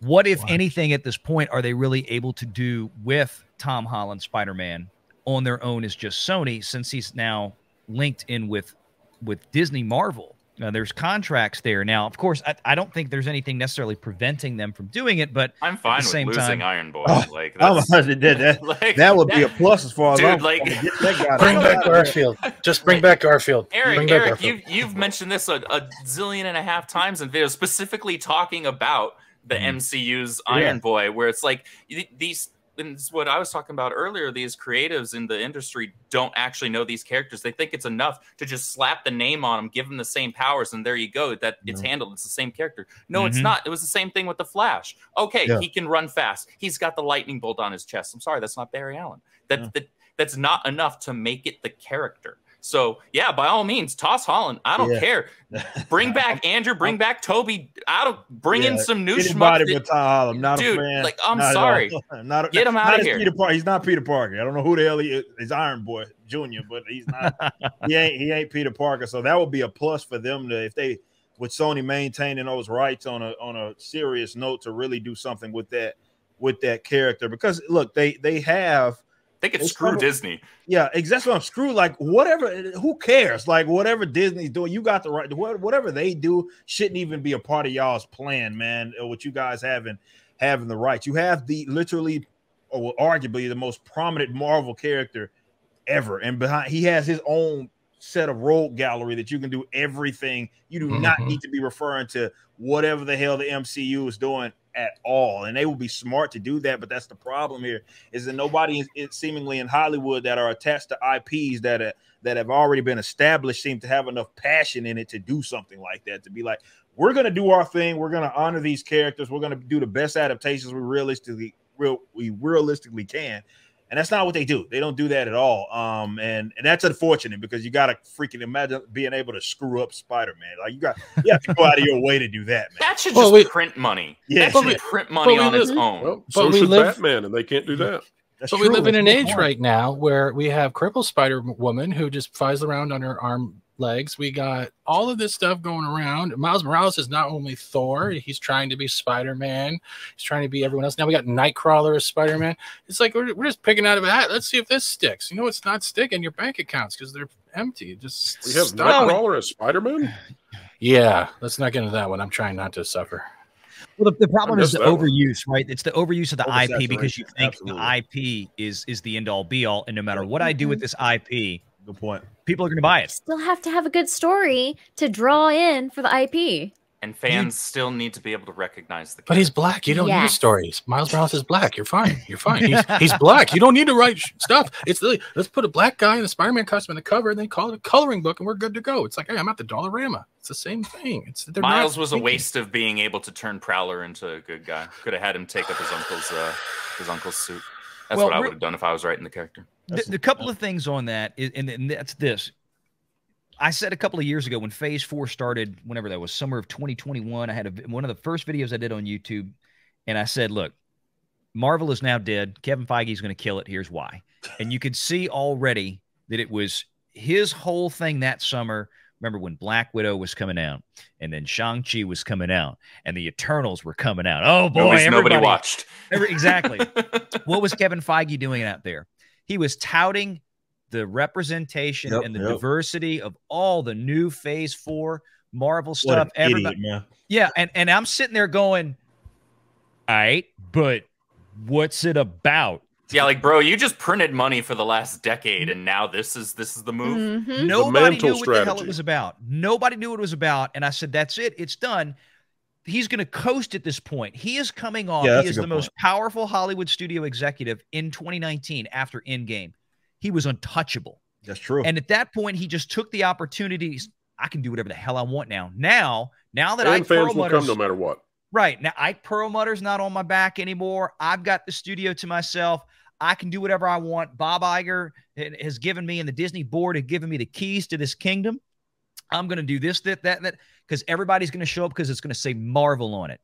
What, if anything, at this point, are they really able to do with Tom Holland Spider-Man on their own as just Sony, since he's now linked in with Disney Marvel? There's contracts there. Now, of course, I don't think there's anything necessarily preventing them from doing it, but I'm fine with losing Iron Boy. Like, that would be a plus as far as dude, bring back Garfield. Just bring back Garfield. Eric, you've mentioned this a zillion and a half times in videos, specifically talking about the MCU's Iron Boy, where it's like these. And it's what I was talking about earlier. These creatives in the industry don't actually know these characters. They think it's enough to just slap the name on them, give them the same powers, and there you go. That it's handled. It's the same character. No, it's not. It was the same thing with the Flash. Okay, he can run fast. He's got the lightning bolt on his chest. I'm sorry, that's not Barry Allen. That's not enough to make it the character. So, yeah, by all means, toss Holland. I don't care. Bring back Andrew. Bring back Toby. Bring in some new schmuck. Dude, like, I'm sorry. Get him out of here. He's not Peter Parker. I don't know who the hell he is. He's Iron Boy Jr., but he's not. he ain't Peter Parker. So that would be a plus for them to, if they, with Sony maintaining those rights on a serious note, to really do something with that character. Because look, they have. They could screw Disney. Yeah, exactly. I'm screwed. Like, whatever. Who cares? Like, whatever Disney's doing, you got the right. Whatever they do shouldn't even be a part of y'all's plan, man. What you guys having the rights. You have the literally, or arguably, the most prominent Marvel character ever, and behind he has his own set of rogue gallery that you can do everything. You do not need to be referring to whatever the hell the MCU is doing at all, and they will be smart to do that. But that's the problem here, is that nobody is seemingly in Hollywood that are attached to IPs that have already been established seem to have enough passion in it to do something like that, to be like, we're going to do our thing, we're going to honor these characters, we're going to do the best adaptations we realistically can. And that's not what they do. They don't do that at all. And that's unfortunate, because you got to freaking imagine being able to screw up Spider-Man. Like, you have to go out of your way to do that, man. That should just print money. Yeah, that should print money on its own. Well, so should Batman, and they can't do that. But we live in an age right now where we have crippled Spider-Woman who just flies around on her arm legs. We got all of this stuff going around. Miles Morales is not only Thor, he's trying to be Spider-Man. He's trying to be everyone else. Now we got Nightcrawler as Spider-Man. It's like we're just picking out of a hat. Let's see if this sticks. You know, it's not sticking your bank accounts because they're empty. Just we have Nightcrawler as Spider-Man? Yeah, let's not get into that one. I'm trying not to suffer. Well, the problem is the overuse, right? It's the overuse of the IP, because you think the IP is the end-all be-all, and no matter what I do with this IP, good point, people are going to buy it. Still have to have a good story to draw in for the IP. And fans still need to be able to recognize the character. But he's black. You don't need stories. Miles Morales is black. You're fine. You're fine. He's black. You don't need to write stuff. It's really, let's put a black guy in the Spider-Man costume on the cover and then call it a coloring book, and we're good to go. It's like, hey, I'm at the Dollarama. It's the same thing. Miles was a waste of being able to turn Prowler into a good guy. Could have had him take up his uncle's suit. That's what I would have done if I was writing the character. The couple of things on that, and that's this. I said a couple of years ago when Phase 4 started, whenever that was, summer of 2021, I had one of the first videos I did on YouTube, and I said, look, Marvel is now dead. Kevin Feige is going to kill it. Here's why. And you could see already that it was his whole thing that summer. Remember when Black Widow was coming out, and then Shang-Chi was coming out, and the Eternals were coming out. Oh, boy. Nobody watched. Exactly. What was Kevin Feige doing out there? He was touting the representation and the diversity of all the new Phase 4 Marvel stuff. Idiot, man. Yeah, and I'm sitting there going, all right, but what's it about? Yeah, like, bro, you just printed money for the last decade, and now this is the move. Nobody knew what the hell it was about. Nobody knew what it was about, and I said, that's it. It's done. He's going to coast at this point. He is coming off. He is the most powerful Hollywood studio executive in 2019 after Endgame. He was untouchable. That's true. And at that point, he just took the opportunities. I can do whatever the hell I want now. Now that Ike fans will Perlmutter's, come no matter what. Right. Now, Ike Perlmutter's not on my back anymore. I've got the studio to myself. I can do whatever I want. Bob Iger has given me, and the Disney board has given me the keys to this kingdom. I'm going to do this, that, because everybody's going to show up because it's going to say Marvel on it.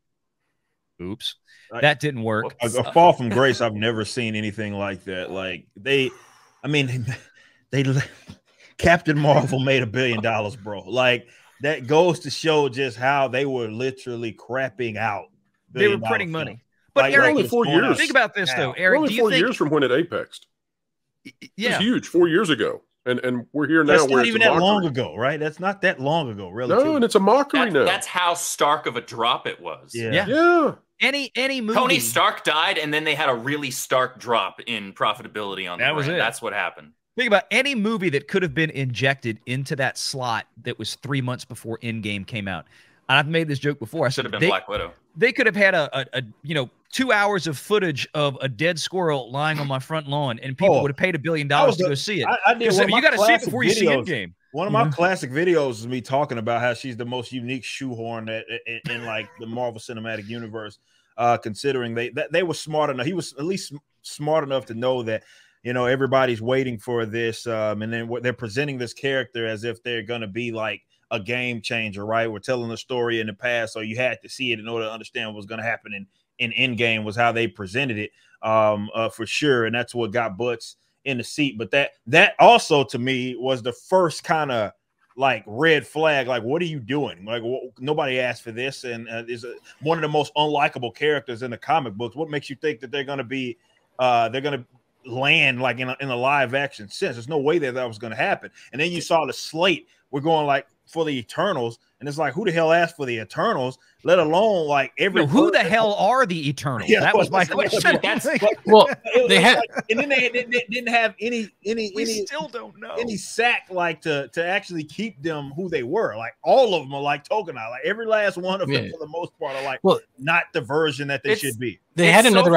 Oops. That didn't work. A fall from grace. I've never seen anything like that. Like they Captain Marvel made $1 billion, bro. Like, that goes to show just how they were literally crapping out They were printing money. But Like, Eric, only 4 years. think about this though, We're Eric. only Do you 4 think? years from when it apexed. Yeah, It's huge. 4 years ago, and we're here now. That's where not it's even a that mockery. long ago, right? That's not that long ago, really. No, and it's a mockery now. That's how stark of a drop it was. yeah. Yeah. Any movie. Tony Stark died, and then they had a really stark drop in profitability on the That was brand. it. That's what happened. Think about any movie that could have been injected into that slot that was 3 months before Endgame came out. And I've made this joke before. I Should said have been Black Widow. They could have had a 2 hours of footage of a dead squirrel lying on my front lawn, and people would have paid $1 billion to go see it. I did. You got to see it before you see Endgame. One of my classic videos is me talking about how she's the most unique shoehorn in like the Marvel Cinematic Universe. Considering they were smart enough, he was at least smart enough to know that everybody's waiting for this, and then they're presenting this character as if they're gonna be like a game changer, right? We're telling a story in the past, so you had to see it in order to understand what was going to happen in Endgame. Was how they presented it, for sure, and that's what got butts in the seat. But that also to me was the first kind of like red flag. Like, what are you doing? Like, nobody asked for this, and is one of the most unlikable characters in the comic books. What makes you think that they're going to be land like in a live action sense? There's no way that was going to happen. And then you saw the slate. We're going like for the Eternals, and it's like, who the hell asked for the Eternals? Let alone like who the hell are the Eternals? Yeah, that was my question. They had, and then they didn't have any still don't know any sack like to actually keep them who they were. Like all of them are like tokenized. Like every last one of them for the most part are like not the version that they should be. They had another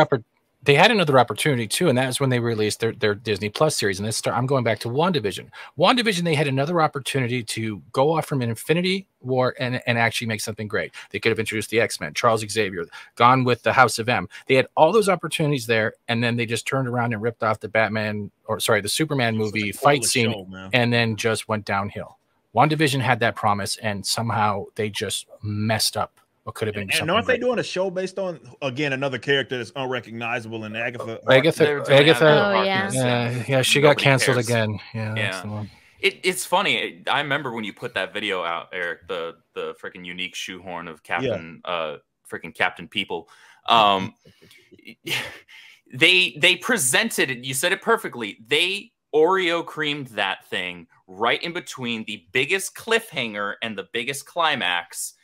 opportunity too, and that was when they released their Disney Plus series. And I'm going back to WandaVision. WandaVision, they had another opportunity to go off from an Infinity War and actually make something great. They could have introduced the X-Men, Charles Xavier, gone with the House of M. They had all those opportunities there, and then they just turned around and ripped off the Superman movie fight scene, and then just went downhill. WandaVision had that promise, and somehow they just messed up. What could have been? And aren't they doing a show based on another character that's unrecognizable in Agatha? Oh, yeah. She got canceled again. Yeah. That's the one. It's funny. I remember when you put that video out, Eric, the freaking unique shoehorn of Captain Captain People. They presented it. You said it perfectly. They Oreo creamed that thing right in between the biggest cliffhanger and the biggest climax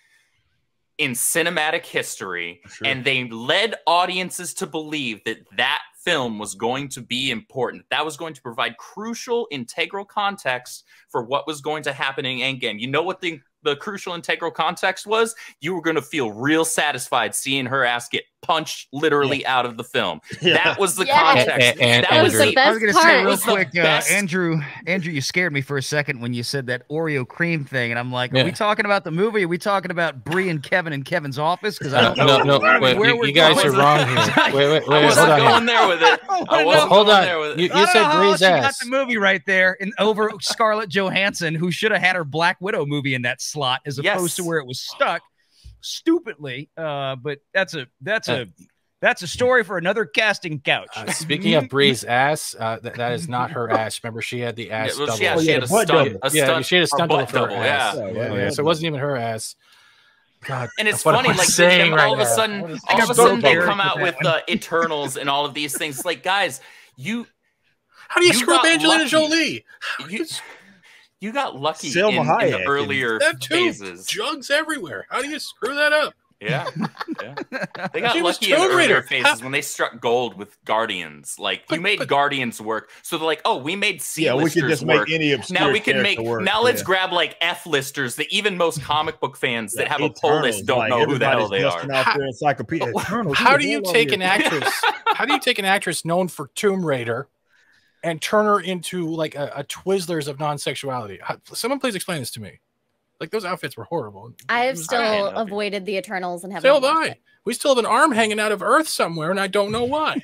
in cinematic history, and they led audiences to believe that film was going to be important. That was going to provide crucial, integral context for what was going to happen in Endgame. You know what the crucial, integral context was? You were going to feel real satisfied seeing her ass get punched literally out of the film. That was the context. That was the best I was going to part. say real quick, Andrew, you scared me for a second when you said that Oreo cream thing, and I'm like, are we talking about the movie? Are we talking about Bree and Kevin in Kevin's office? Because I don't know. Wait, you guys are wrong here. Wait, I wasn't going there with it. Hold on. You said Bree's ass. Got the movie right there, and over Scarlett Johansson, who should have had her Black Widow movie in that slot, as opposed to where it was stuck. Stupidly, but that's a story for another casting couch. Speaking of Bree's ass, that is not her ass. Remember, she had the ass double. She had a stunt. She had a stunt double for her ass. Yeah. So it wasn't even her ass. God, and it's funny, like all of a sudden they come out with the Eternals and all of these things. Like, guys, how do you screw up Angelina Jolie? You got lucky in the earlier phases. Jugs everywhere. How do you screw that up? Yeah. They got lucky in the earlier phases when they struck gold with Guardians. Like, you made Guardians work. So they're like, oh, we made C-listers we can just work. make any obscure now we can make work. Now let's grab like F-listers that even most comic book fans that have a pull list don't know who the hell they are. How do you take an actress? How do you take an actress known for Tomb Raider and turn her into like a Twizzlers of non-sexuality? Someone please explain this to me. Like, those outfits were horrible. I have still avoided the Eternals and haven't. So have I. We still have an arm hanging out of Earth somewhere, and I don't know why.